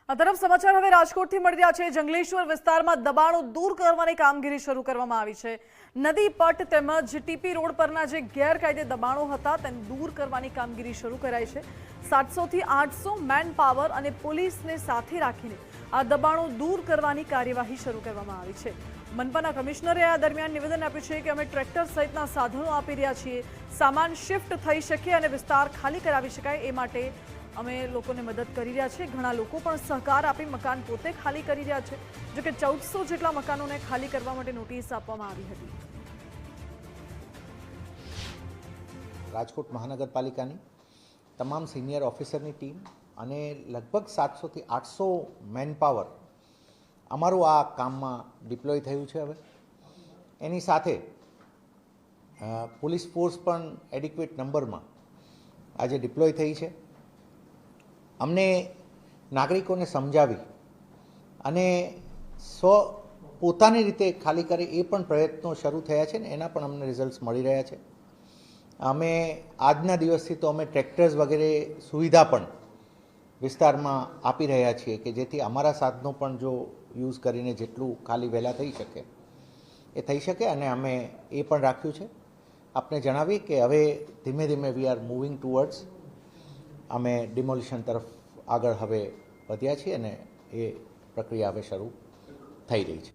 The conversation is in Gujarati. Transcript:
આ તરફ સમાચાર હવે રાજકોટથી મળી રહ્યા છે। જંગલેશ્વર વિસ્તારમાં દબાણો દૂર કરવાની કામગીરી શરૂ કરવામાં આવી છે। નદી પટ તેમજ ટીપી રોડ પરના જે ગેરકાયદે દબાણો હતા તેને દૂર કરવાની કામગીરી શરૂ કરાઈ છે। 700 થી 800 મેન પાવર અને પોલીસને સાથે રાખીને આ દબાણો દૂર કરવાની કાર્યવાહી શરૂ કરવામાં આવી છે। મનપાના કમિશનરે આ દરમિયાન નિવેદન આપ્યું છે કે અમે ટ્રેક્ટર સહિતના સાધનો આપી રહ્યા છીએ। સામાન શિફ્ટ થઈ શકે અને વિસ્તાર ખાલી કરાવી શકાય એ માટે અમે લોકોને મદદ કરી રહ્યા છીએ। ઘણા લોકો પણ સહકાર આપી મકાન પોતે ખાલી કરી રહ્યા છે। જો કે 1400 જેટલા મકાનોને ખાલી કરવા માટે નોટિસ આપવામાં આવી હતી। રાજકોટ મહાનગરપાલિકાની તમામ સિનિયર ઓફિસરની ટીમ અને લગભગ 700 થી 800 મેન પાવર અમારું આ કામમાં ડિપ્લોય થયું છે। હવે એની સાથે પોલીસ ફોર્સ પણ એડિક્વેટ નંબરમાં આજે ડિપ્લોય થઈ છે। અમને નાગરિકોને સમજાવી અને પોતાની રીતે ખાલી કરે એ પણ પ્રયત્નો શરૂ થયા છે ને એના પણ અમને રિઝલ્ટ્સ મળી રહ્યા છે। અમે આજના દિવસથી તો અમે ટ્રેક્ટર્સ વગેરે સુવિધા પણ વિસ્તારમાં આપી રહ્યા છીએ કે જેથી અમારા સાધનો પણ જો યુઝ કરીને જેટલું ખાલી વહેલા થઈ શકે એ થઈ શકે। અને અમે એ પણ રાખ્યું છે। આપને જણાવી કે હવે ધીમે ધીમે વી આર મૂવિંગ ટુવર્ડ્સ અમે ડિમોલિશન તરફ આગળ હવે વધ્યા છીએ અને એ પ્રક્રિયા હવે શરૂ થઈ રહી છે।